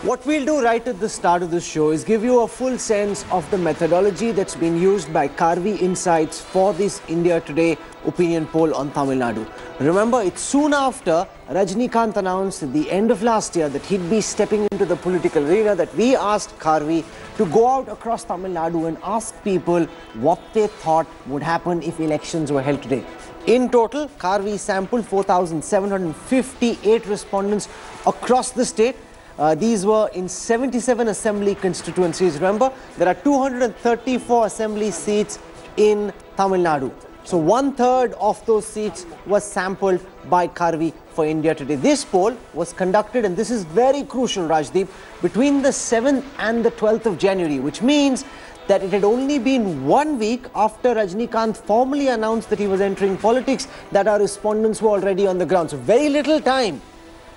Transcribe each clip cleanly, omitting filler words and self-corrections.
What we'll do right at the start of the show is give you a full sense of the methodology that's been used by Karvy Insights for this India Today opinion poll on Tamil Nadu. Remember, it's soon after Rajinikanth announced at the end of last year that he'd be stepping into the political arena that we asked Karvy to go out across Tamil Nadu and ask people what they thought would happen if elections were held today. In total, Karvy sampled 4,758 respondents across the state. These were in 77 assembly constituencies. Remember, there are 234 assembly seats in Tamil Nadu. So 1/3 of those seats was sampled by Karvy for India Today. This poll was conducted, and this is very crucial, Rajdeep, between the 7th and the 12th of January, which means that it had only been 1 week after Rajinikanth formally announced that he was entering politics that our respondents were already on the ground. So very little time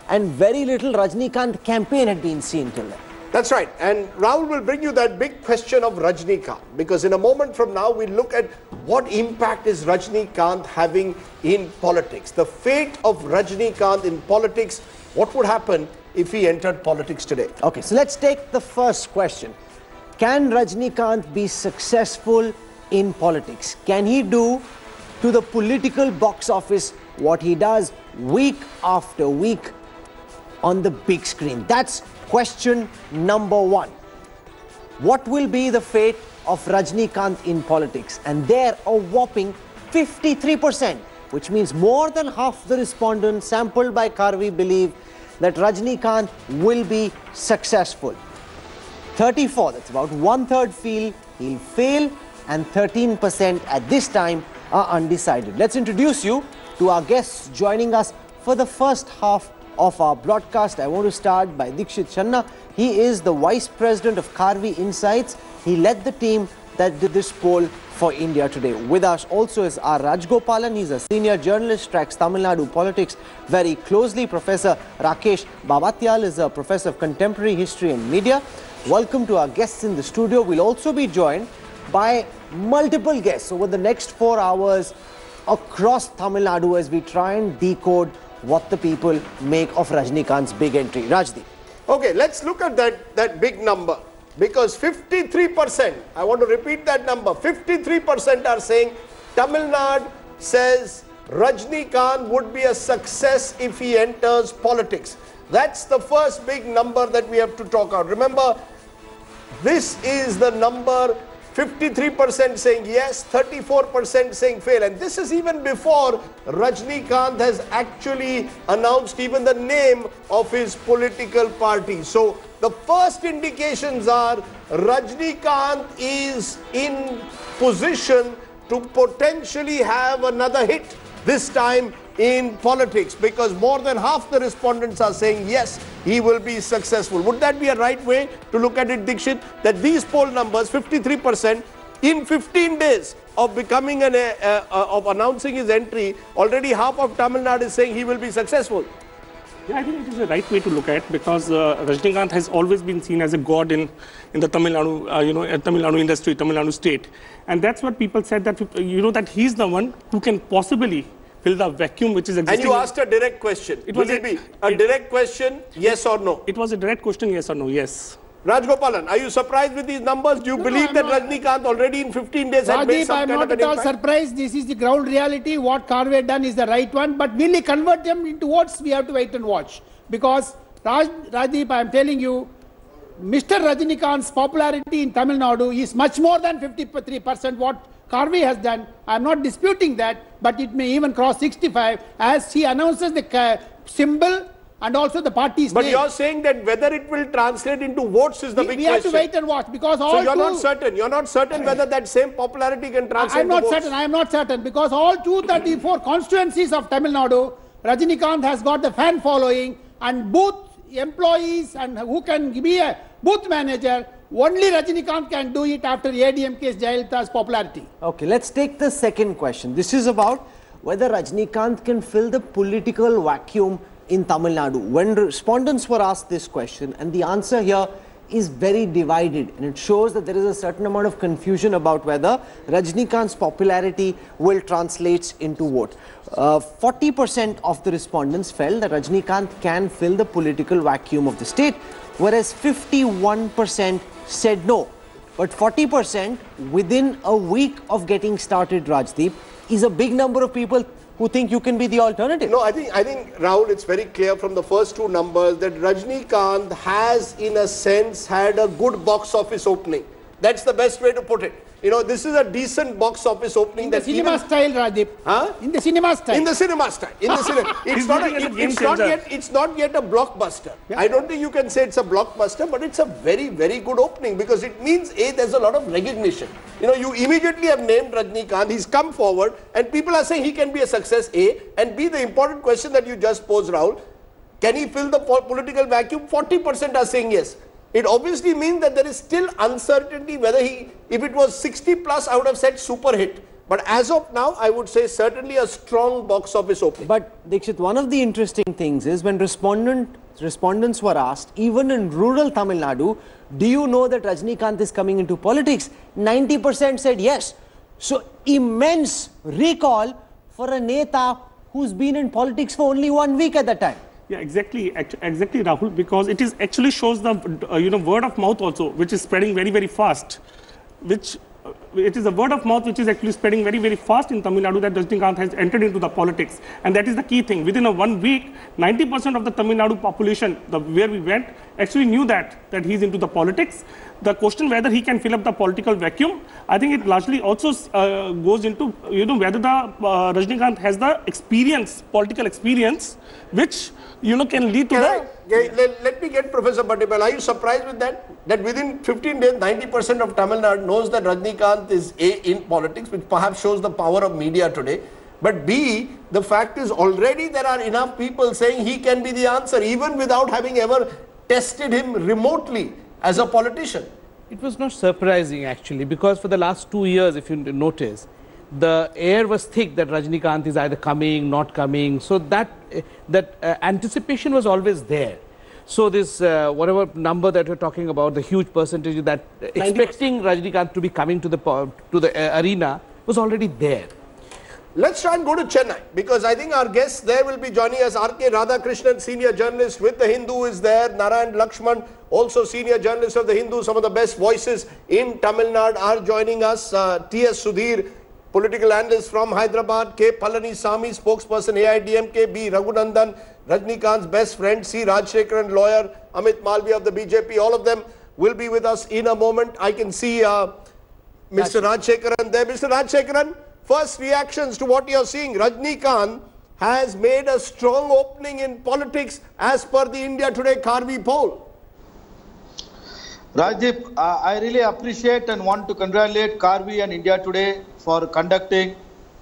and very little Rajinikanth campaign had been seen till then. That's right. And Rahul will bring you that big question of Rajinikanth, because in a moment from now, we'll look at what impact is Rajinikanth having in politics. The fate of Rajinikanth in politics, what would happen if he entered politics today? Okay, so let's take the first question. Can Rajinikanth be successful in politics? Can he do to the political box office what he does week after week on the big screen? That's question number one. What will be the fate of Rajinikanth in politics? And there, a whopping 53%, which means more than half the respondents sampled by Karvy believe that Rajinikanth will be successful. 34, that's about 1/3, feel he'll fail, and 13% at this time are undecided. Let's introduce you to our guests joining us for the first half of our broadcast. I want to start by Dikshit Channa. He is the Vice President of Karvy Insights. He led the team that did this poll for India Today. With us also is R. Rajgopalan. He's a senior journalist, tracks Tamil Nadu politics very closely. Professor Rakesh Babatyal is a professor of contemporary history and media. Welcome to our guests in the studio. We'll also be joined by multiple guests over the next 4 hours across Tamil Nadu as we try and decode what the people make of Rajinikanth's big entry. Rajdeep. Okay, let's look at that big number, because 53%, I want to repeat that number, 53% are saying Tamil Nadu says Rajinikanth would be a success if he enters politics. That's the first big number that we have to talk about. Remember, this is the number, 53% saying yes, 34% saying fail. And this is even before Rajinikanth has actually announced even the name of his political party. So the first indications are Rajinikanth is in position to potentially have another hit, this time in politics, because more than half the respondents are saying yes, he will be successful. Would that be a right way to look at it, Dikshit? That these poll numbers, 53%, in 15 days of becoming of announcing his entry, already half of Tamil Nadu is saying he will be successful. Yeah, I think it is the right way to look at, because Rajinikanth has always been seen as a god in the Tamil Nadu, Tamil Nadu industry, Tamil Nadu state, and that's what people said, that that he's the one who can possibly fill the vacuum which is existing. And you asked a direct question. Will it be a direct question, yes or no? It was a direct question, yes or no, yes. Rajgopalan, are you surprised with these numbers? Do you believe that Rajinikanth already in 15 days had made some kind of an impact? I'm not at all surprised. This is the ground reality. What Karvy had done is the right one. But will he convert them into votes? We have to wait and watch. Because Rajdeep, I am telling you, Mr. Rajinikanth's popularity in Tamil Nadu is much more than 53%. What Karvy has done, I am not disputing that, but it may even cross 65 as he announces the symbol and also the party's name. But you're saying that whether it will translate into votes is the big question. We have to wait and watch, because all So you're not certain. You're not certain whether that same popularity can translate into votes. I am not certain, because all 234 constituencies of Tamil Nadu, Rajinikanth has got the fan following, and booth employees and who can be a booth manager, only Rajinikanth can do it after ADMK's Jayalaith's popularity. Okay, let's take the second question. This is about whether Rajinikanth can fill the political vacuum in Tamil Nadu. When respondents were asked this question, and the answer here is very divided, and it shows that there is a certain amount of confusion about whether Rajinikanth's popularity will translate into vote. 40% of the respondents felt that Rajinikanth can fill the political vacuum of the state, whereas 51% said no. But 40% within a week of getting started, Rajdeep, is a big number of people who think you can be the alternative. No, I think Rahul, it's very clear from the first two numbers that Rajinikanth has, in a sense, had a good box office opening. That's the best way to put it. You know, this is a decent box office opening. In the cinema style, Rajdeep. Huh? In the cinema style. In the cinema style. In the cinema. It's not yet a blockbuster. Yeah. I don't think you can say it's a blockbuster, but it's a very, very good opening because it means, A, there's a lot of recognition. You know, you immediately have named Rajinikanth. He's come forward and people are saying he can be a success, A. And B, the important question that you just posed, Rahul, can he fill the political vacuum? 40% are saying yes. It obviously means that there is still uncertainty whether if it was 60 plus, I would have said super hit. But as of now, I would say certainly a strong box office opening. But Dikshit, one of the interesting things is when respondents were asked, even in rural Tamil Nadu, do you know that Rajinikanth is coming into politics? 90% said yes. So immense recall for a Neta who's been in politics for only 1 week at that time. Yeah, exactly, Rahul, because it is actually shows the word of mouth also, which is spreading very, very fast. It is a word of mouth which is actually spreading very, very fast in Tamil Nadu that Rajinikanth has entered into the politics, and that is the key thing. Within a 1 week, 90% of the Tamil Nadu population, where we went, actually knew that he's into the politics. The question whether he can fill up the political vacuum, I think it largely also goes into whether the Rajinikanth has the experience, political experience, which can lead to Let me get Professor Bhattipal. Are you surprised with that? That within 15 days, 90% of Tamil Nadu knows that Rajinikanth is A, in politics, which perhaps shows the power of media today. But B, the fact is already there are enough people saying he can be the answer, even without having ever tested him remotely as a politician. It was not surprising actually, because for the last 2 years, if you notice, the air was thick that Rajinikanth is either coming, not coming. So that anticipation was always there. So this whatever number that you're talking about, the huge percentage that expecting Rajinikanth to be coming to the arena was already there. Let's try and go to Chennai, because I think our guests there will be joining us. R.K. Radhakrishnan, senior journalist with The Hindu, is there. Narayan Lakshman, also senior journalist of The Hindu. Some of the best voices in Tamil Nadu are joining us. T.S. Sudhir, political analyst from Hyderabad. K. Palanisamy, spokesperson AIDMK. B. Raghunandan, Rajinikanth's best friend. C. Rajshekaran, lawyer. Amit Malviya of the BJP. All of them will be with us in a moment. I can see Mr. Rajshekaran there. Mr. Rajshekaran, first reactions to what you're seeing. Rajinikanth has made a strong opening in politics as per the India Today-Karvy poll. Rajdeep, I really appreciate and want to congratulate Karvy and India Today for conducting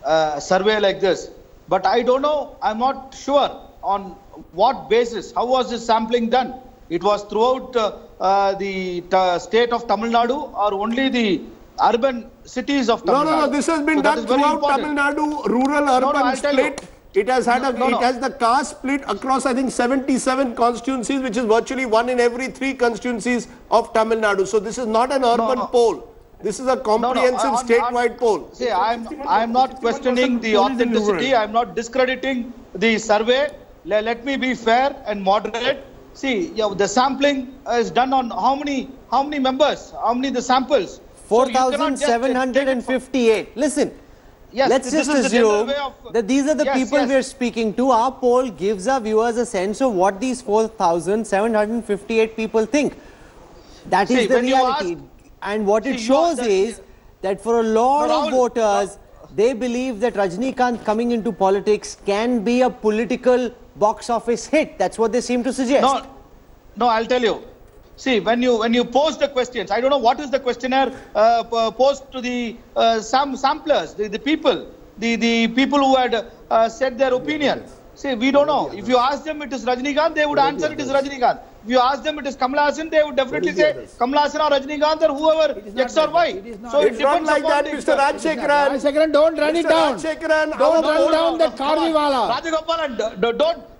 a survey like this. But I don't know, I'm not sure on what basis, how was this sampling done? It was throughout the state of Tamil Nadu or only the urban cities of Tamil Nadu? No, this has been done throughout Tamil Nadu, rural, urban split. It has had it has the caste split across, I think, 77 constituencies, which is virtually 1 in every 3 constituencies of Tamil Nadu. So this is not an urban poll. This is a comprehensive statewide poll. See, I'm not questioning the authenticity. I'm not discrediting the survey. Let me be fair and moderate. See, the sampling is done on how many members? How many the samples? 4,758. Listen, yes, let's just assume that these are the people we are speaking to. Our poll gives our viewers a sense of what these 4,758 people think. That is the reality. And what it shows is that for a lot of voters, they believe that Rajinikanth coming into politics can be a political box office hit. That's what they seem to suggest. No, I'll tell you. See, when you post the questions, I don't know what is the questionnaire posed to the samplers, the people who had said their opinion. See, we don't know. If you ask them it is Rajinikanth, they would answer it is Rajinikanth. If you ask them it is Kamal Haasan, they would definitely say Kamal Haasan or Rajinikanth or whoever, X or Y. So it depends like that, Mr. Rajshekaran. Rajshekaran, don't run it down. Don't run down the Karviwala. Rajagopalan,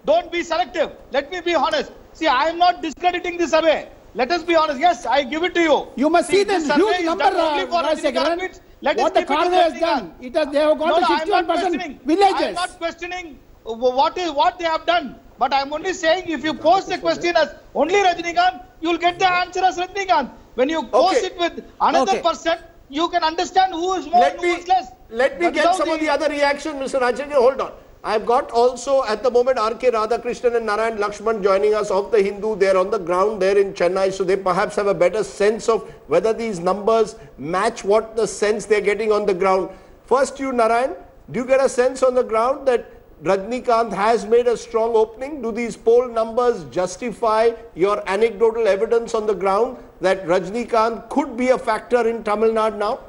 don't be selective. Let me be honest. See, I am not discrediting this survey. Let us be honest. Yes, I give it to you. You must see the huge number, Rajshekaran. What the Karvy has done. They have got 61% villages. I am not questioning what they have done. But I'm only saying if you pose the question as only Rajinikanth, you'll get the answer as Rajinikanth. When you pose it with another person, you can understand who is more and who is less. Let me get some of the other reactions, Mr. Rajinikanth. Hold on. I've got also at the moment R.K. Radhakrishnan and Narayan Lakshman joining us of the Hindu. They're on the ground there in Chennai, so they perhaps have a better sense of whether these numbers match what the sense they're getting on the ground. First, you, Narayan, do you get a sense on the ground that Rajinikanth has made a strong opening? Do these poll numbers justify your anecdotal evidence on the ground that Rajinikanth could be a factor in Tamil Nadu now?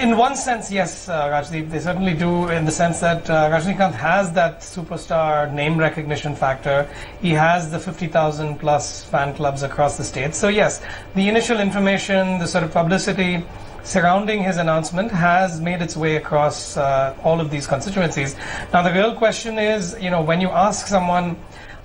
In one sense, yes, Rajdeep, they certainly do, in the sense that Rajinikanth has that superstar name recognition factor. He has the 50,000 plus fan clubs across the state. So yes, the initial information, the sort of publicity surrounding his announcement has made its way across all of these constituencies. Now the real question is, you know, when you ask someone,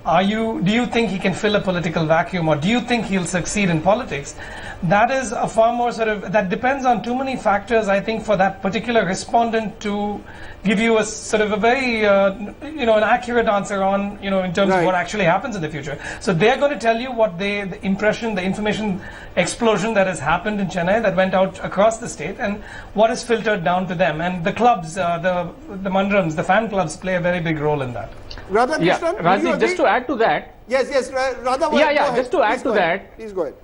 do you think he can fill a political vacuum, or do you think he'll succeed in politics? That is a far more that depends on too many factors, I think, for that particular respondent to give you a sort of a very, an accurate answer on, in terms of what actually happens in the future. So they're going to tell you what the information explosion that has happened in Chennai, that went out across the state, and what is filtered down to them. And the clubs, the mandrams, the fan clubs play a very big role in that. Rajdeep, just to add to that. Yes, Radha. Just to add to that. Please go ahead.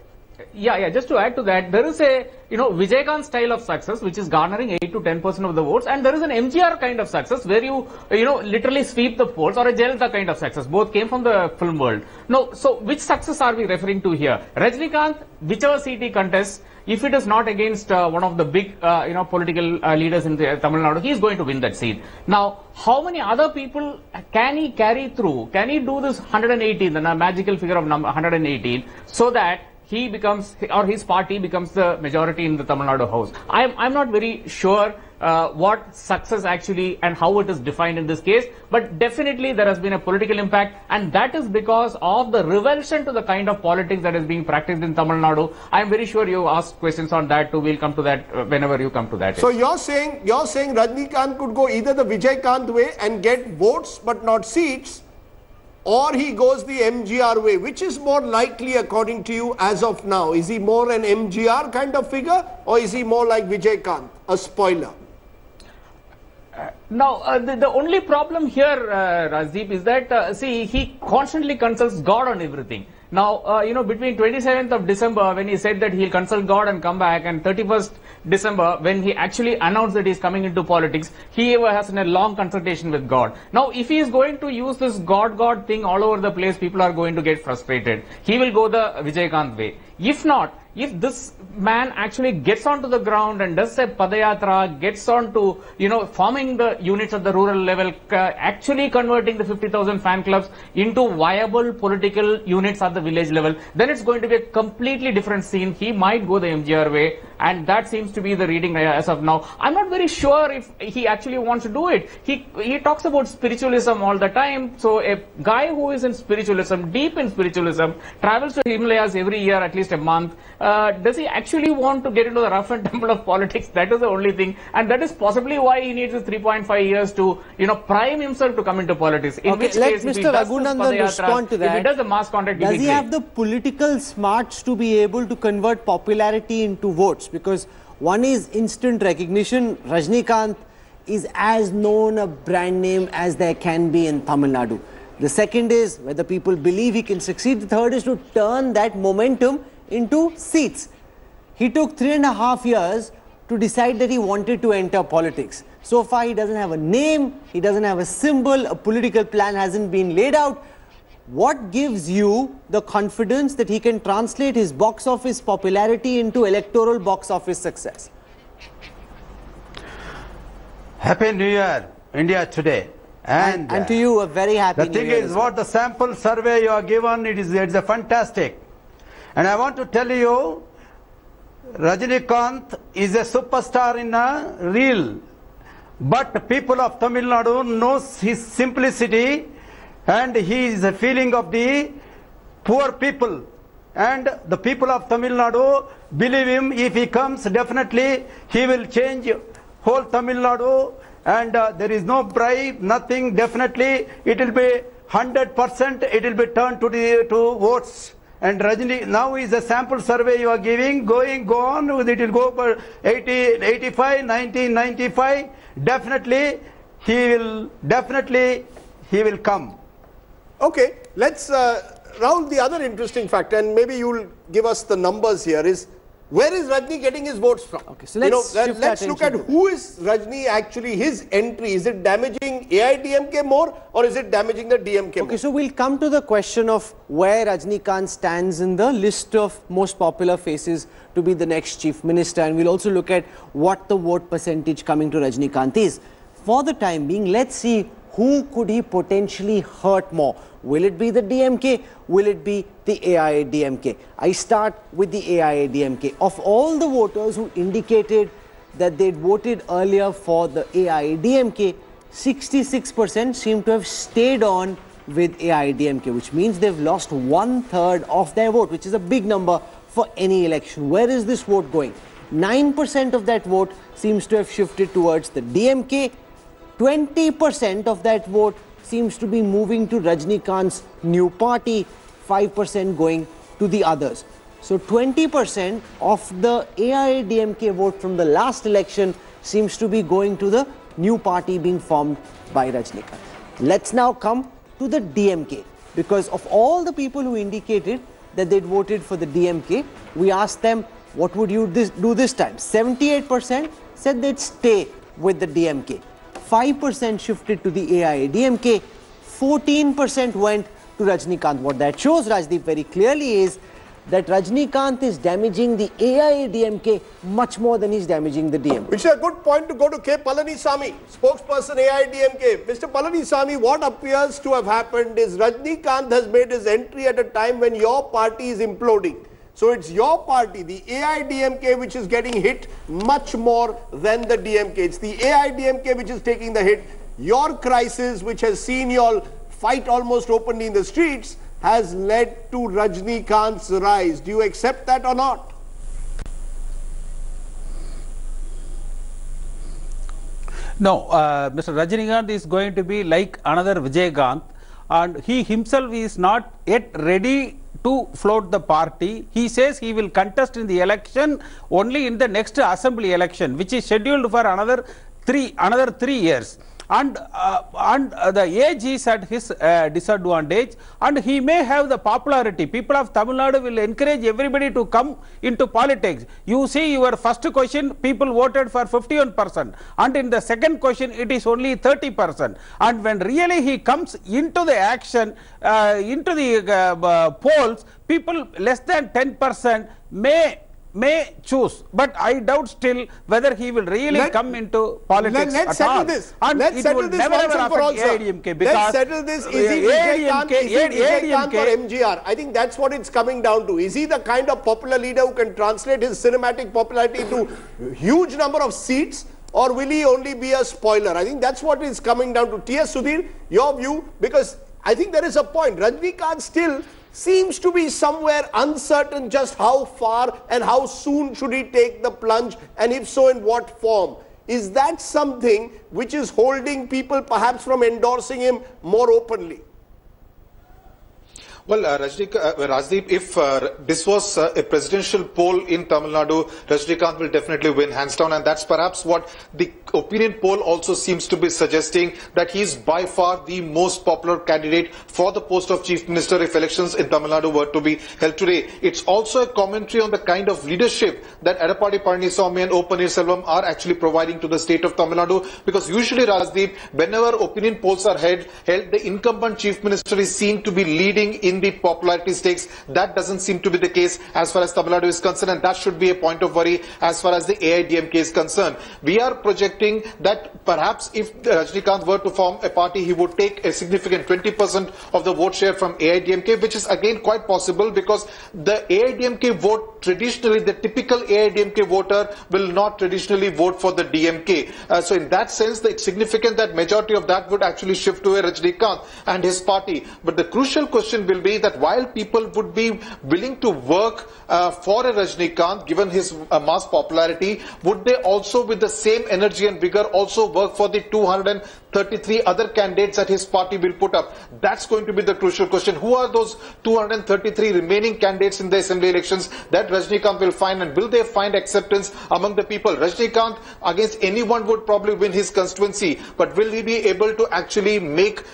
Just to add to that, there is a, Vijaykanth style of success, which is garnering 8 to 10% of the votes, and there is an MGR kind of success where you literally sweep the polls, or a Jayalaith kind of success. Both came from the film world. No, so which success are we referring to here? Rajinikanth, whichever seat he contests, if it is not against one of the big, political leaders in the Tamil Nadu, he is going to win that seat. Now, how many other people can he carry through? Can he do this 118, the magical figure of number 118, so that he becomes, or his party becomes the majority in the Tamil Nadu House? I'm not very sure what success actually and how it is defined in this case, but definitely there has been a political impact, and that is because of the revulsion to the kind of politics that is being practiced in Tamil Nadu. I'm very sure you asked questions on that too. We'll come to that whenever you come to that. So you're saying Rajinikanth could go either the Vijaykanth way and get votes but not seats, or he goes the MGR way. Which is more likely according to you as of now? Is he more an MGR kind of figure, or is he more like Vijaykanth, a spoiler? Now, the only problem here, Rajdeep, is that, he constantly consults God on everything. Now, between 27th of December, when he said that he'll consult God and come back, and 31st December, when he actually announced that he's coming into politics, he has a long consultation with God. Now, if he is going to use this God thing all over the place, people are going to get frustrated. He will go the Vijaykanth way. If not, if this man actually gets onto the ground and does a padayatra, gets on to, forming the units at the rural level, actually converting the 50,000 fan clubs into viable political units at the village level, then it's going to be a completely different scene. He might go the MGR way, and that seems to be the reading as of now. I'm not very sure if he actually wants to do it. He talks about spiritualism all the time. So a guy who is in spiritualism, deep in spiritualism, travels to Himalayas every year, at least a month, does he actually want to get into the rough and tumble of politics? That is the only thing, and that is possibly why he needs his 3.5 years to, prime himself to come into politics. In which case, let Mr. Raghunandan respond to that. If he does the mass contact, does he have the political smarts to be able to convert popularity into votes? Because one is instant recognition. Rajinikanth is as known a brand name as there can be in Tamil Nadu. The second is whether people believe he can succeed. The third is to turn that momentum into seats. He took 3.5 years to decide that he wanted to enter politics. So far, he doesn't have a name, he doesn't have a symbol, a political plan hasn't been laid out. What gives you the confidence that he can translate his box office popularity into electoral box office success? Happy New Year, India today. And to you, a very happy New Year. The thing is, what the sample survey you are given, it's a fantastic. And I want to tell you, Rajinikanth is a superstar in a real. But people of Tamil Nadu knows his simplicity, and he is a feeling of the poor people. And the people of Tamil Nadu believe him. If he comes, definitely he will change whole Tamil Nadu and there is no bribe, nothing. Definitely, it will be 100%. It will be turned to votes. And Rajini, now is a sample survey you are giving, go on, it will go for 80, 85, 90, 95. Definitely, he will come. Okay, let's, Rahul, the other interesting factor, and maybe you'll give us the numbers here, is where is Rajni getting his votes from? Okay, so let's look at who is Rajni actually, his entry. Is it damaging AIDMK more or is it damaging the DMK more? Okay, so we'll come to the question of where Rajinikanth stands in the list of most popular faces to be the next chief minister, and we'll also look at what the vote percentage coming to Rajinikanth is. For the time being, let's see who could he potentially hurt more. Will it be the DMK? Will it be the AIADMK? I start with the AIADMK. Of all the voters who indicated that they'd voted earlier for the AIADMK, 66% seem to have stayed on with AIADMK, which means they've lost 1/3 of their vote, which is a big number for any election. Where is this vote going? 9% of that vote seems to have shifted towards the DMK. 20% of that vote seems to be moving to Rajinikanth's new party, 5% going to the others. So 20% of the AIADMK vote from the last election seems to be going to the new party being formed by Rajinikanth. Let's now come to the DMK, because of all the people who indicated that they'd voted for the DMK, we asked them, what would you do this time? 78% said they'd stay with the DMK. 5% shifted to the AIADMK, 14% went to Rajinikanth. What that shows, Rajdeep, very clearly is that Rajinikanth is damaging the AIADMK much more than he's damaging the DMK. Which is a good point to go to K. Palanisamy, spokesperson AIADMK. Mr. Palanisamy, what appears to have happened is Rajinikanth has made his entry at a time when your party is imploding. So it's your party, the AIADMK, which is getting hit much more than the DMK. It's the AIADMK which is taking the hit. Your crisis, which has seen you all fight almost openly in the streets, has led to Rajinikanth's rise. Do you accept that or not? No, Mr. Rajinikanth is going to be like another Vijaykanth, and he himself is not yet ready to float the party. He says he will contest in the election only in the next assembly election, which is scheduled for another 3 years. And the age is at his disadvantage, and he may have the popularity. People of Tamil Nadu will encourage everybody to come into politics. You see, your first question, people voted for 51%, and in the second question, it is only 30%. And when really he comes into the action, into the polls, people less than 10% may choose, but I doubt still whether he will really come into politics let's at settle all. this. And let's settle this once and for all, sir. Let's settle this. Is he Vijaykanth or MGR? I think that's what it's coming down to. Is he the kind of popular leader who can translate his cinematic popularity to huge number of seats, or will he only be a spoiler? I think that's what is coming down to. T.S. Sudhir, your view, because I think there is a point. Rajinikanth still seems to be somewhere uncertain just how far and how soon should he take the plunge, and if so, in what form. Is that something which is holding people perhaps from endorsing him more openly? Well, Rajdeep, if this was a presidential poll in Tamil Nadu, Rajinikanth will definitely win hands down, and that's perhaps what the opinion poll also seems to be suggesting, that he is by far the most popular candidate for the post of Chief Minister if elections in Tamil Nadu were to be held today. It's also a commentary on the kind of leadership that Edappadi Palaniswamy and O. Pannirselvam are actually providing to the state of Tamil Nadu, because usually, Rajdeep, whenever opinion polls are held, the incumbent Chief Minister is seen to be leading in the popularity stakes. That doesn't seem to be the case as far as Tamil Nadu is concerned, and that should be a point of worry as far as the AIADMK is concerned. We are projecting that perhaps if Rajinikanth were to form a party, he would take a significant 20% of the vote share from AIADMK, which is again quite possible, because the AIADMK vote traditionally, the typical AIADMK voter will not traditionally vote for the DMK. So in that sense, it's significant that majority of that would actually shift to a Rajinikanth and his party. But the crucial question will will be that while people would be willing to work for a Rajinikanth, given his mass popularity, would they also with the same energy and vigor also work for the 233 other candidates that his party will put up? That's going to be the crucial question. Who are those 233 remaining candidates in the assembly elections that Rajinikanth will find, and will they find acceptance among the people? Rajinikanth against anyone would probably win his constituency, but will he be able to actually make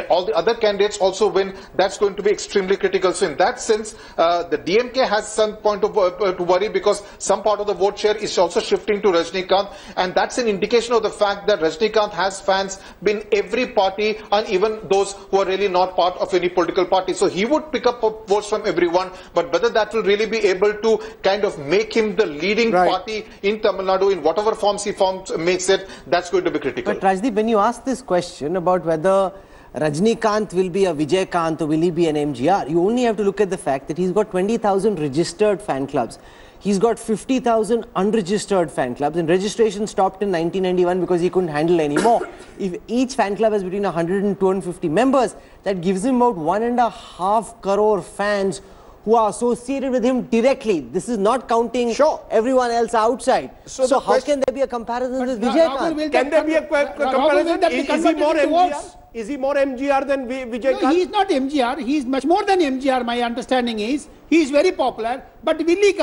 all the other candidates also win? That's going to be extremely critical. So in that sense, the DMK has some point to worry, because some part of the vote share is also shifting to Rajinikanth, and that's an indication of the fact that Rajinikanth has fans in every party, and even those who are really not part of any political party. So he would pick up votes from everyone, but whether that will really be able to kind of make him the leading party in Tamil Nadu in whatever forms he makes it, that's going to be critical. But Rajdeep, when you ask this question about whether Rajinikanth will be a Vijaykanth or will he be an MGR, you only have to look at the fact that he's got 20,000 registered fan clubs. He's got 50,000 unregistered fan clubs, and registration stopped in 1991 because he couldn't handle anymore. If each fan club has between 100 and 250 members, that gives him about 1.5 crore fans who are associated with him directly. This is not counting everyone else outside. So how can there be a comparison with Vijaykanth? Can there be a comparison? Is he more MGR? Is he more MGR than Vijaykanth? No, he is not MGR. He is much more than MGR, my understanding is. He is very popular, but will he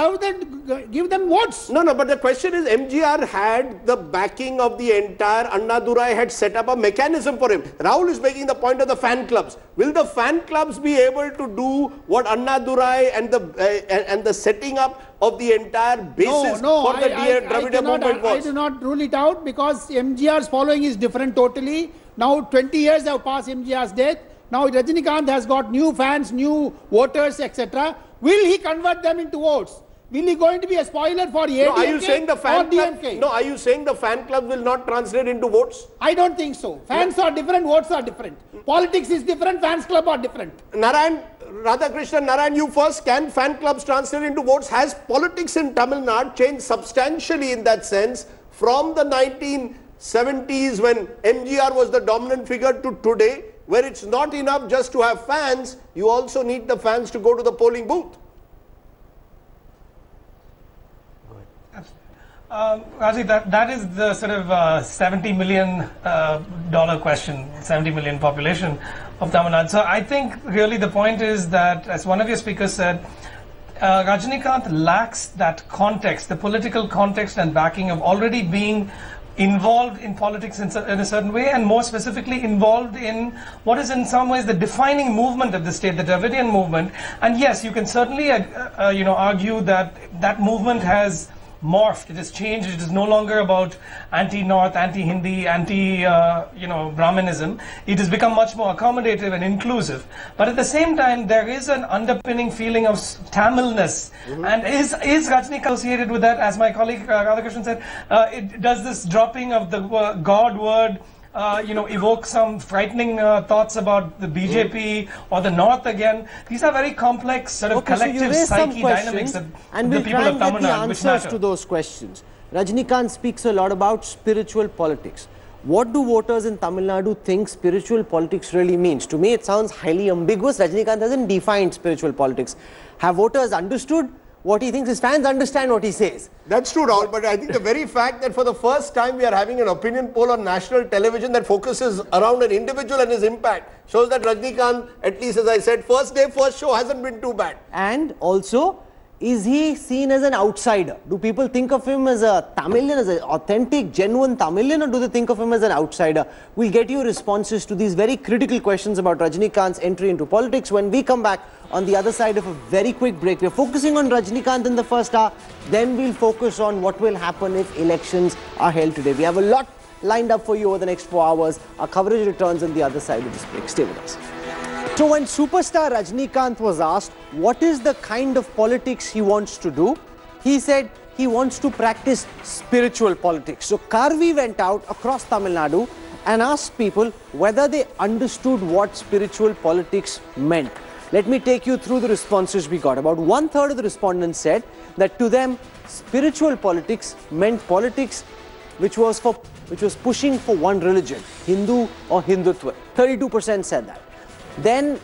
give them votes? No, but the question is, MGR had the backing of the entire, Annadurai had set up a mechanism for him. Rahul is making the point of the fan clubs. Will the fan clubs be able to do what Annadurai and the setting up of the entire basis for the Dravida movement was? I do not rule it out, because MGR's following is different totally. Now 20 years have passed MGR's death. Now Rajinikanth has got new fans, new voters, etc. Will he convert them into votes? Will he going to be a spoiler for ADMK are you saying the fan or DMK? No, are you saying the fan club will not translate into votes? I don't think so. Fans are different, votes are different. Politics is different, fans club are different. Radhakrishnan Narayan, you first. Can fan clubs translate into votes? Has politics in Tamil Nadu changed substantially in that sense from the 1970s when MGR was the dominant figure to today, where it's not enough just to have fans, you also need the fans to go to the polling booth? Raji, that is the sort of $70 million question, 70 million population of Tamil Nadu. So I think really the point is that, as one of your speakers said, Rajinikanth lacks that context, the political context and backing of already being involved in politics in a certain way, and more specifically involved in what is in some ways the defining movement of the state, the Dravidian movement. And yes, you can certainly argue that that movement has morphed, it has changed, it is no longer about anti-North, anti-Hindi, anti-Brahmanism. It has become much more accommodative and inclusive. But at the same time, there is an underpinning feeling of Tamilness. And is Rajinikanth associated with that? As my colleague Radhakrishnan said, does this dropping of the God word evoke some frightening thoughts about the BJP or the North again? These are very complex sort of collective psyche dynamics of the people of Tamil Nadu, which matter. To those questions. Rajinikanth speaks a lot about spiritual politics. What do voters in Tamil Nadu think spiritual politics really means? To me, it sounds highly ambiguous. Rajinikanth hasn't defined spiritual politics. Have voters understood what he thinks? His fans understand what he says. That's true, Rahul, but I think the very fact that for the first time we are having an opinion poll on national television that focuses around an individual and his impact shows that Rajinikanth, at least as I said, first day, first show hasn't been too bad. And also, is he seen as an outsider? Do people think of him as a Tamilian, as an authentic, genuine Tamilian, or do they think of him as an outsider? We'll get your responses to these very critical questions about Rajinikanth's entry into politics when we come back on the other side of a very quick break. We're focusing on Rajinikanth in the first hour, then we'll focus on what will happen if elections are held today. We have a lot lined up for you over the next 4 hours. Our coverage returns on the other side of this break. Stay with us. So when superstar Rajinikanth was asked what is the kind of politics he wants to do, he said he wants to practice spiritual politics. So Karvy went out across Tamil Nadu and asked people whether they understood what spiritual politics meant. Let me take you through the responses we got. About 1/3 of the respondents said that to them spiritual politics meant politics which was pushing for one religion, Hindu or Hindutva. 32% said that. Then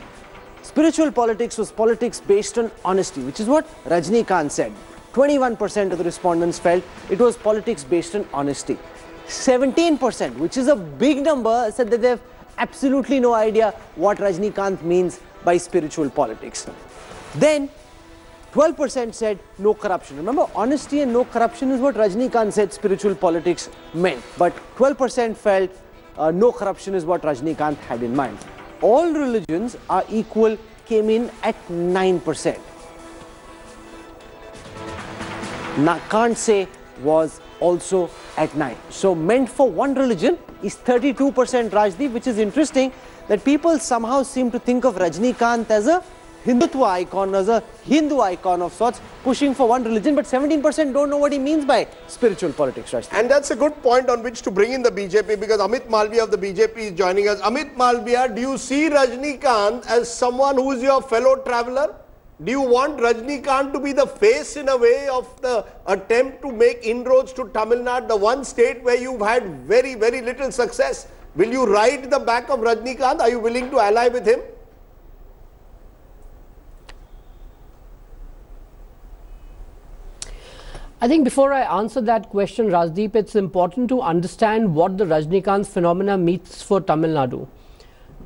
Spiritual politics was politics based on honesty, which is what Rajinikanth said. 21% of the respondents felt it was politics based on honesty. 17%, which is a big number, said that they have absolutely no idea what Rajinikanth means by spiritual politics. Then 12% said no corruption. Remember, honesty and no corruption is what Rajinikanth said spiritual politics meant. But 12% felt no corruption is what Rajinikanth had in mind. All religions are equal came in at 9%. Can't say was also at 9. So meant for one religion is 32%, Rajdeep, which is interesting that people somehow seem to think of Rajinikanth as a Hindutva icon, as a Hindu icon of sorts, pushing for one religion, but 17% don't know what he means by spiritual politics, Rajdeep. And that's a good point on which to bring in the BJP, because Amit Malviya of the BJP is joining us. Amit Malviya, do you see Rajinikanth as someone who is your fellow traveller? Do you want Rajinikanth to be the face in a way of the attempt to make inroads to Tamil Nadu, the one state where you've had very, very little success? Will you ride the back of Rajinikanth? Are you willing to ally with him? I think before I answer that question, Rajdeep, it's important to understand what the Rajinikanth phenomena means for Tamil Nadu.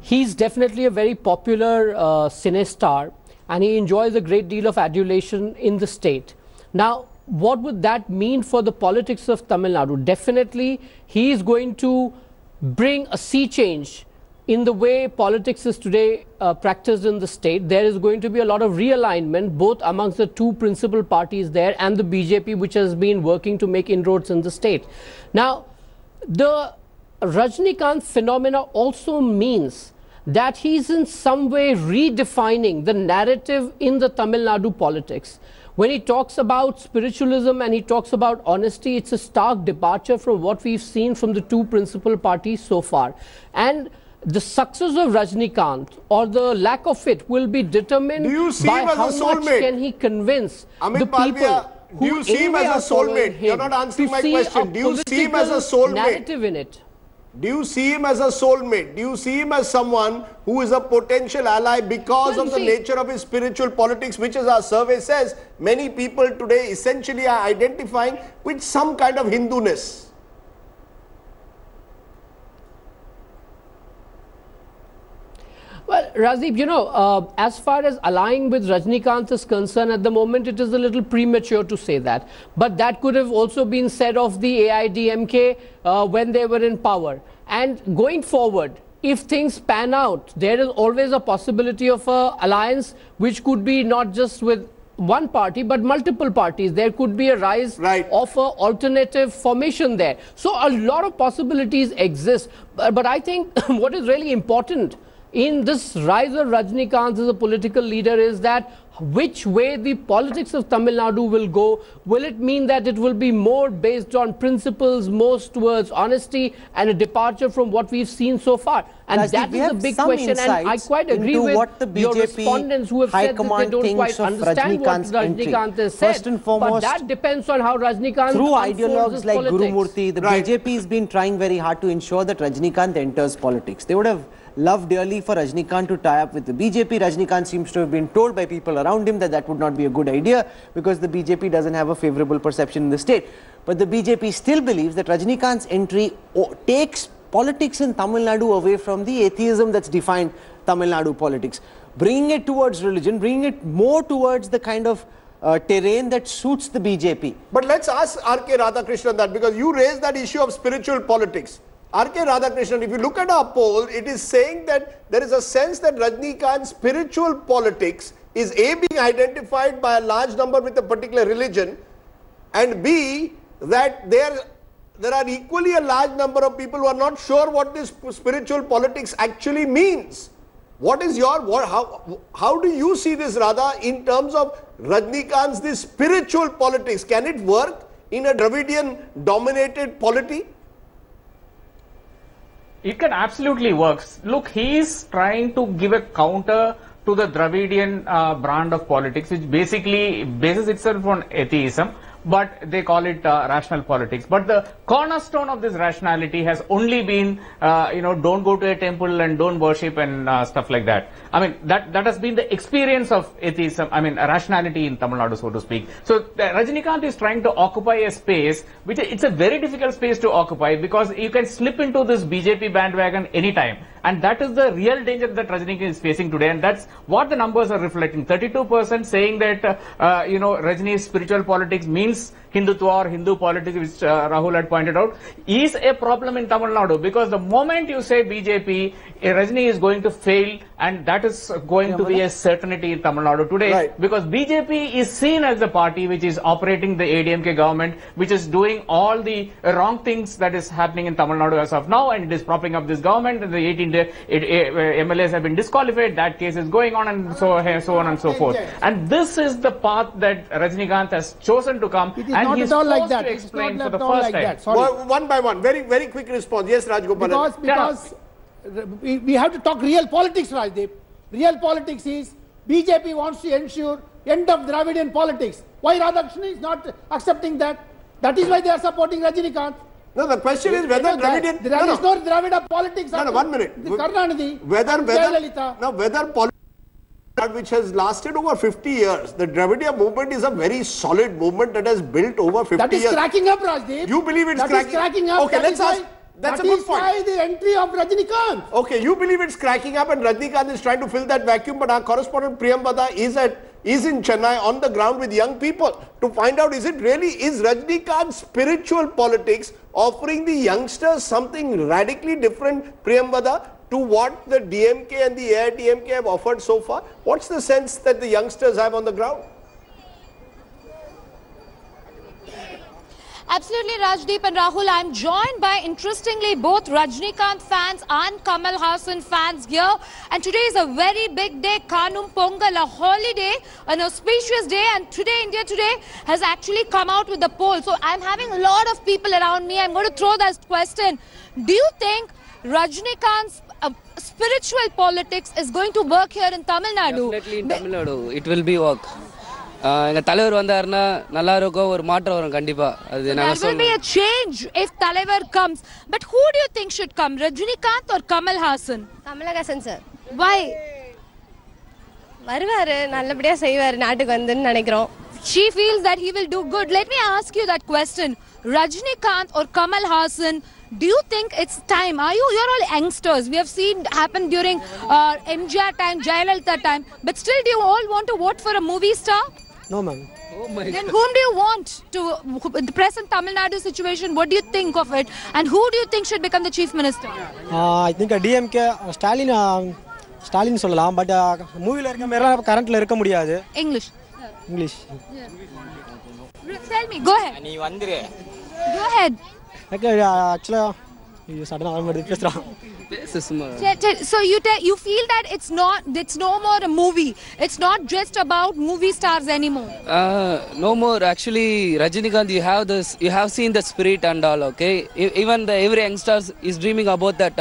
He's definitely a very popular cine star, and he enjoys a great deal of adulation in the state. Now, what would that mean for the politics of Tamil Nadu? Definitely, he is going to bring a sea change in the way politics is today practiced in the state. There is going to be a lot of realignment both amongst the two principal parties there and the BJP, which has been working to make inroads in the state. Now, the Rajinikanth phenomena also means that he's in some way redefining the narrative in the Tamil Nadu politics. When he talks about spiritualism and he talks about honesty, it's a stark departure from what we've seen from the two principal parties so far. And the success of Rajinikanth or the lack of it will be determined by how much can he convince the people do you see him as a soulmate? You're not answering my question. Do you see him as a soulmate? Narrative in it. Do you see him as a soulmate? Do you see him as someone who is a potential ally because of the nature of his spiritual politics, which, as our survey says, many people today essentially are identifying with some kind of Hinduness? Well, Rajdeep, you know, as far as allying with Rajinikanth is concerned, at the moment it is a little premature to say that. But that could have also been said of the AIDMK when they were in power. And going forward, if things pan out, there is always a possibility of an alliance which could be not just with one party but multiple parties. There could be a rise of an alternative formation there. So a lot of possibilities exist. But I think what is really important in this rise of Rajinikanth as a political leader is that which way the politics of Tamil Nadu will go. Will it mean that it will be more based on principles, most towards honesty, and a departure from what we've seen so far? And Rajdeep, that is a big question, and I quite agree with your respondents who have said that they don't quite understand what Rajinikanth has said. First and foremost, but that depends on how Rajinikanth through ideologues like politics. Guru Murthy, the BJP has been trying very hard to ensure that Rajinikanth enters politics. They would have loved dearly for Rajinikanth to tie up with the BJP. Rajinikanth seems to have been told by people around him that that would not be a good idea because the BJP doesn't have a favourable perception in the state. But the BJP still believes that Rajinikanth's entry takes politics in Tamil Nadu away from the atheism that's defined Tamil Nadu politics, bringing it towards religion, bringing it more towards the kind of terrain that suits the BJP. But let's ask R.K. Radhakrishnan that, because you raised that issue of spiritual politics. R.K. Radhakrishnan, if you look at our poll, it is saying that there is a sense that Rajinikanth's spiritual politics is A, being identified by a large number with a particular religion, and B, that there are equally a large number of people who are not sure what this spiritual politics actually means. What is your, how do you see this, Radha, in terms of Rajinikanth's this spiritual politics? Can it work in a Dravidian dominated polity? It can absolutely work. Look, he is trying to give a counter to the Dravidian brand of politics, which basically bases itself on atheism. but they call it rational politics. But the cornerstone of this rationality has only been, don't go to a temple and don't worship and stuff like that. I mean, that has been the experience of atheism, rationality in Tamil Nadu, so to speak. So Rajinikanth is trying to occupy a space, which it's a very difficult space to occupy, because you can slip into this BJP bandwagon anytime. And that is the real danger that Rajinikanth is facing today. And that's what the numbers are reflecting. 32% saying that, Rajini's spiritual politics means Hindutva or Hindu politics, which Rahul had pointed out, is a problem in Tamil Nadu. Because the moment you say BJP, Rajini is going to fail, and that is going to be a certainty in Tamil Nadu today. Right. Because BJP is seen as the party which is operating the ADMK government, which is doing all the wrong things that is happening in Tamil Nadu as of now, and it is propping up this government, and the 18 MLAs have been disqualified, that case is going on, and so on and so forth. And this is the path that Rajinikanth has chosen to come, and he's forced to explain for the first time. One by one, very, very quick response. Yes, Rajgopalan. Because we have to talk real politics, Rajdeep. Real politics is BJP wants to ensure end of Dravidian politics. Why Radhakrishnan is not accepting that? That is why they are supporting Rajinikanth. No, the question is whether Dravidian... There is no Dravida politics. No, 1 minute. Karnanidhi, Whether Jayalalitha. politics which has lasted over 50 years, the Dravidian movement is a very solid movement that has built over 50 years. That is cracking up, Rajdeep. You believe it's cracking? That is cracking up. Okay, let's ask. That's a good point. That is why the entry of Rajinikanth. Okay, you believe it's cracking up and Rajinikanth is trying to fill that vacuum, but our correspondent Priyambada is in Chennai on the ground with young people to find out, is Rajinikanth's spiritual politics offering the youngsters something radically different, Priyambada, to what the DMK and the AIDMK have offered so far? What's the sense that the youngsters have on the ground? Absolutely, Rajdeep and Rahul. I'm joined by, interestingly, both Rajinikanth fans and Kamal Haasan fans here. And today is a very big day, Kanum Pongal, a holiday, an auspicious day. And today, India Today has actually come out with the poll. So I'm having a lot of people around me. I'm going to throw that question. Do you think Rajinikanth's spiritual politics is going to work here in Tamil Nadu? Definitely in Tamil Nadu, it will be work. எங்க தலைவர் வந்தாருன்னா நல்லா இருக்கும், ஒரு மாற்றம் வரும் கண்டிப்பா. அது There will be a change if தலைவர் comes. But who do you think should come, Rajinikanth or Kamal Haasan? Kamal Haasan sir. Why? வருவாரு, நல்லபடியா செய்வாரு நாட்டுக்கு வந்துன்னு நினைக்கிறோம். She feels that he will do good. Let me ask you that question. Rajinikanth or Kamal Haasan, do you think it's time? You're all youngsters. We have seen happen during MJR time, Jayalaith time. But still, do you all want to vote for a movie star? No, ma'am. Oh my Then whom do you want to, the present Tamil Nadu situation, what do you think of it? And who do you think should become the chief minister? I think DMK, Stalin சொல்லலாம், but மூவில இருக்க மாதிரி கரண்ட்ல இருக்க முடியாது. English. Tell me, go ahead. நீ வந்துரு. Go ahead. Actually, you suddenly ஆரம்பிச்சு பேசுறான். So you feel that it's no more a movie. It's not just about movie stars anymore. No more. Actually, Rajinikanth, you have seen the spirit and all. Okay, even every youngster is dreaming about that.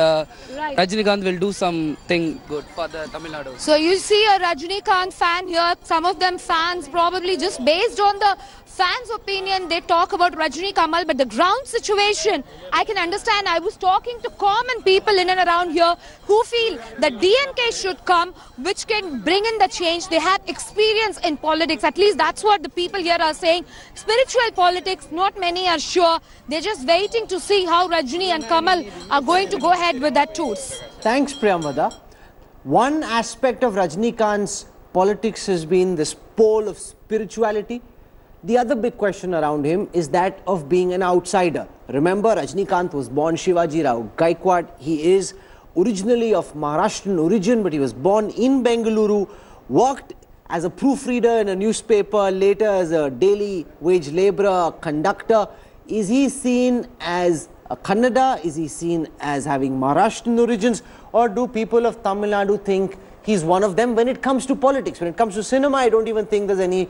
Right. Rajinikanth will do something good for the Tamil Nadu. So you see a Rajinikanth fan here. Some of them fans, probably just based on the fans' opinion, they talk about Rajini Kamal, but the ground situation, I can understand. I was talking to common people in and around here who feel that DMK should come, which can bring in the change. They have experience in politics. At least that's what the people here are saying. Spiritual politics, not many are sure. They're just waiting to see how Rajini and Kamal are going to go ahead with that tours. Thanks, Priyambada. One aspect of Rajinikanth's politics has been this pole of spirituality. The other big question around him is that of being an outsider. Remember, Rajinikanth was born Shivaji Rao Gaikwad. He is originally of Maharashtrian origin, but he was born in Bengaluru, worked as a proofreader in a newspaper, later as a daily wage laborer, a conductor. Is he seen as a Kannada? Is he seen as having Maharashtrian origins? Or do people of Tamil Nadu think he's one of them when it comes to politics? When it comes to cinema, I don't even think there's any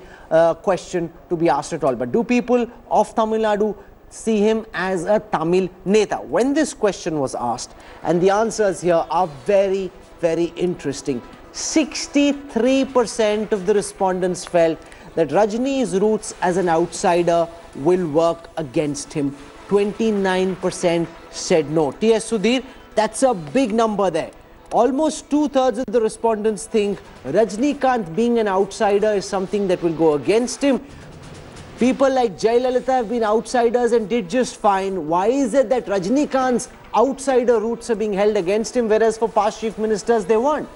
question to be asked at all. But do people of Tamil Nadu see him as a Tamil Neta? When this question was asked, and the answers here are very, very interesting. 63% of the respondents felt that Rajini's roots as an outsider will work against him. 29% said no. T.S. Sudhir, that's a big number there. Almost 2/3 of the respondents think Rajinikanth being an outsider is something that will go against him. People like Jayalaith have been outsiders and did just fine. Why is it that Rajinikanth's outsider roots are being held against him, whereas for past chief ministers they weren't?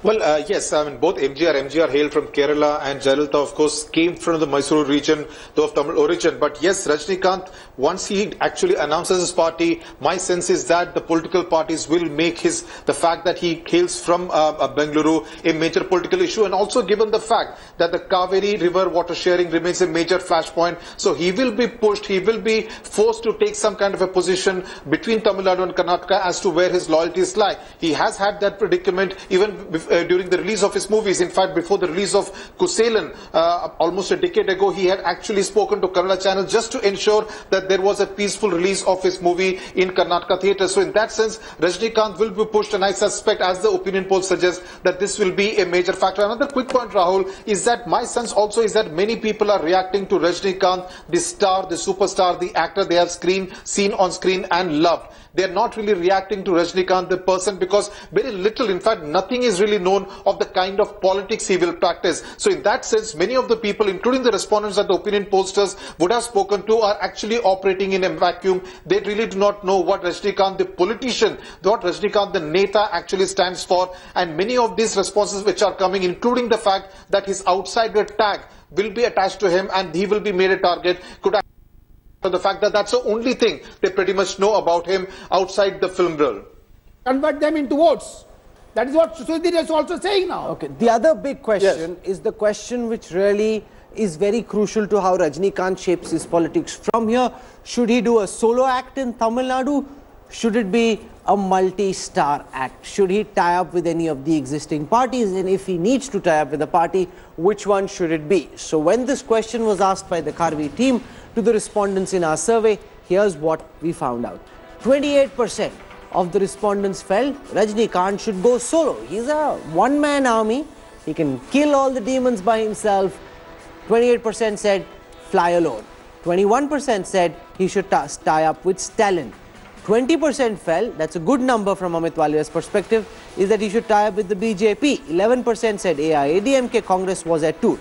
Well, yes, I mean, both MGR hailed from Kerala, and Jayalaith, of course, came from the Mysuru region, though of Tamil origin. But yes, Rajinikanth, once he actually announces his party, my sense is that the political parties will make the fact that he hails from Bengaluru a major political issue, and also given the fact that the Kaveri river water sharing remains a major flashpoint. So he will be pushed, he will be forced to take some kind of a position between Tamil Nadu and Karnataka as to where his loyalties lie. He has had that predicament even during the release of his movies. In fact, before the release of Kuselan, almost a decade ago, he had actually spoken to Kannada channel just to ensure that there was a peaceful release of his movie in Karnataka theatre. So in that sense, Rajinikanth will be pushed, and I suspect, as the opinion poll suggests, that this will be a major factor. Another quick point, Rahul, is that my sense also is that many people are reacting to Rajinikanth, the star, the superstar, the actor they have seen on screen and loved. They are not really reacting to Rajinikanth, the person, because very little, in fact, nothing is really known of the kind of politics he will practice. So in that sense, many of the people, including the respondents that the opinion pollsters would have spoken to, are actually operating in a vacuum. They really do not know what Rajinikanth, the politician, what Rajinikanth, the Neta, actually stands for. And many of these responses which are coming, including the fact that his outsider tag will be attached to him and he will be made a target, could the fact that that's the only thing they pretty much know about him outside the film role. Convert them into votes. That is what Sudhir is also saying now. Okay. The other big question is the question which really is very crucial to how Rajinikanth shapes his politics. From here, should he do a solo act in Tamil Nadu? Should it be a multi-star act? Should he tie up with any of the existing parties? And if he needs to tie up with a party, which one should it be? So when this question was asked by the Karvy team to the respondents in our survey, here's what we found out. 28% of the respondents felt Rajinikanth should go solo. He's a one-man army. He can kill all the demons by himself. 28% said fly alone. 21% said he should tie up with Stalin. 20% felt, that's a good number from Amit Walia's perspective, is that he should tie up with the BJP. 11% said AIADMK, Congress was at 2.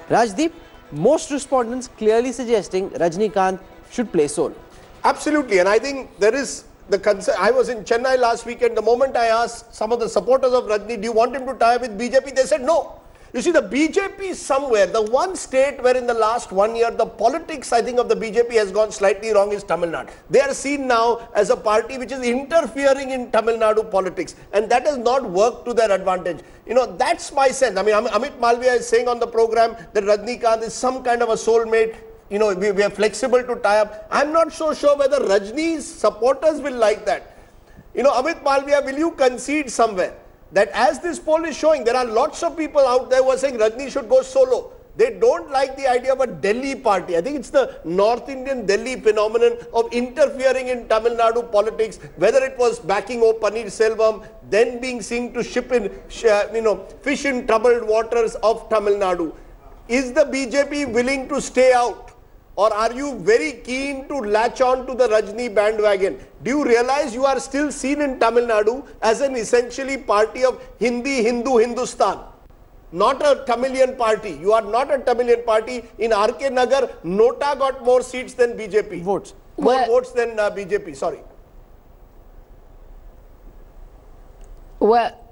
Rajdeep, most respondents clearly suggesting Rajinikanth should play solo. Absolutely, and I think there is the concern. I was in Chennai last weekend. The moment I asked some of the supporters of Rajni, do you want him to tie up with BJP? They said no. You see, the BJP is somewhere, the one state where in the last 1 year, the politics, I think, of the BJP has gone slightly wrong is Tamil Nadu. They are seen now as a party which is interfering in Tamil Nadu politics, and that has not worked to their advantage. You know, that's my sense. I mean, Amit Malviya is saying on the program that Rajinikanth is some kind of a soulmate. You know, we are flexible to tie up. I'm not so sure whether Rajni's supporters will like that. You know, Amit Malviya, will you concede somewhere that as this poll is showing, there are lots of people out there who are saying Rajni should go solo. They don't like the idea of a Delhi party. I think it's the North Indian Delhi phenomenon of interfering in Tamil Nadu politics, whether it was backing O Paneerselvam, then being seen to fish in troubled waters of Tamil Nadu. Is the BJP willing to stay out? Or are you very keen to latch on to the Rajni bandwagon? Do you realize you are still seen in Tamil Nadu as an essentially party of Hindi, Hindu, Hindustan? Not a Tamilian party. You are not a Tamilian party. In RK Nagar, Nota got more seats than BJP. Votes. More votes than BJP, sorry. Well,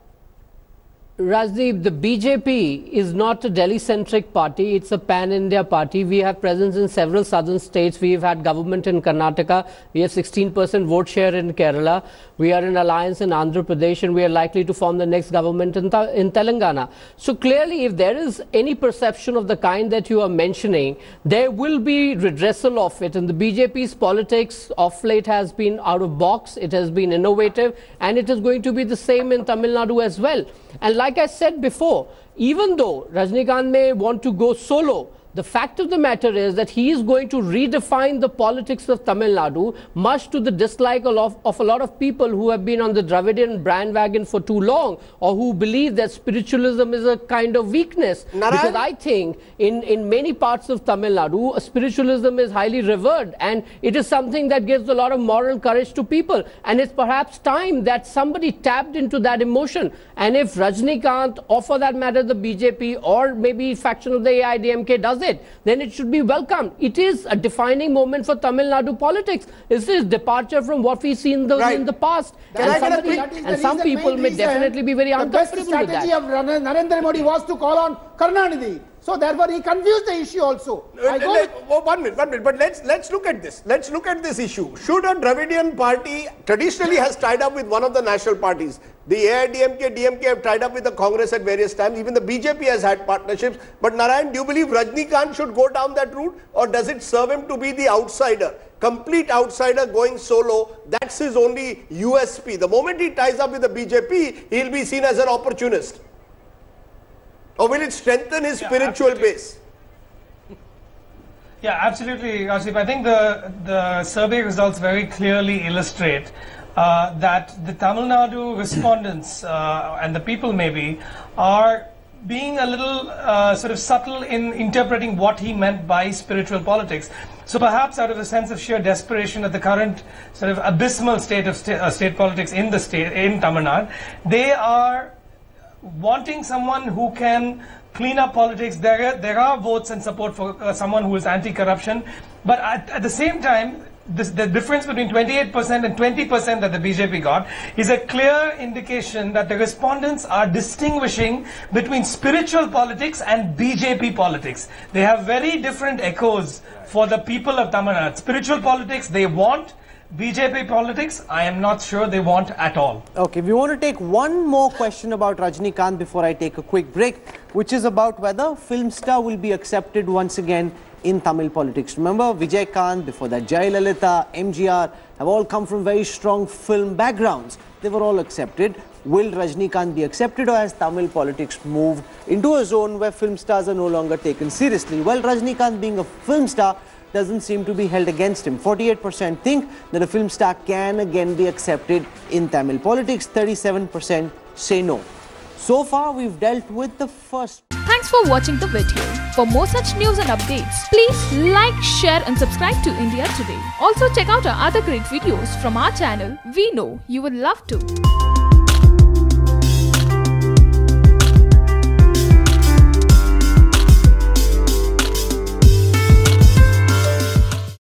Rajdeep, the BJP is not a Delhi-centric party. It's a pan-India party. We have presence in several southern states. We've had government in Karnataka. We have 16% vote share in Kerala. We are in alliance in Andhra Pradesh, and we are likely to form the next government in Telangana. So clearly, if there is any perception of the kind that you are mentioning, there will be redressal of it. And the BJP's politics of late has been out of box. It has been innovative, and it is going to be the same in Tamil Nadu as well. And like I said before, even though Rajinikanth may want to go solo, The fact of the matter is that he is going to redefine the politics of Tamil Nadu, much to the dislike of a lot of people who have been on the Dravidian bandwagon for too long, or who believe that spiritualism is a kind of weakness. Because I think in many parts of Tamil Nadu, spiritualism is highly revered, and it is something that gives a lot of moral courage to people. And it's perhaps time that somebody tapped into that emotion. And if Rajinikanth, or for that matter the BJP, or maybe faction of the AIDMK does it, then it should be welcomed. It is a defining moment for Tamil Nadu politics. This is departure from what we've seen in the past. And some people may definitely be very uncomfortable with that. The best strategy of Narendra Modi was to call on Karunanidhi. So therefore he confused the issue also. One minute, but let's look at this. Let's look at this issue. Should a Dravidian party traditionally has tied up with one of the national parties? The AIDMK, DMK have tied up with the Congress at various times. Even the BJP has had partnerships. But Narayan, do you believe Rajinikanth should go down that route, or does it serve him to be the outsider? Complete outsider going solo, that's his only USP. The moment he ties up with the BJP, he'll be seen as an opportunist. Or will it strengthen his spiritual base? Yeah, absolutely, Rajdeep. I think the survey results very clearly illustrate that the Tamil Nadu respondents and the people maybe are being a little sort of subtle in interpreting what he meant by spiritual politics. So perhaps out of a sense of sheer desperation at the current sort of abysmal state of state politics in the state, in Tamil Nadu, they are wanting someone who can clean up politics. There are votes and support for someone who is anti-corruption, but at the same time, the difference between 28% and 20% that the BJP got is a clear indication that the respondents are distinguishing between spiritual politics and BJP politics. They have very different echoes for the people of Tamil Nadu. Spiritual politics they want, BJP politics, I am not sure they want at all. Okay, we want to take one more question about Rajinikanth before I take a quick break, which is about whether film star will be accepted once again in Tamil politics. Remember, Vijay, before that Jayalaith, MGR have all come from very strong film backgrounds. They were all accepted. Will Rajinikanth be accepted, or has Tamil politics moved into a zone where film stars are no longer taken seriously? Well, Rajinikanth being a film star doesn't seem to be held against him. 48% think that a film star can again be accepted in Tamil politics. 37% say no. So far, we've dealt with the first. Thanks for watching the video. For more such news and updates, please like, share and subscribe to India Today. Also check out our other great videos from our channel. We know you will love to.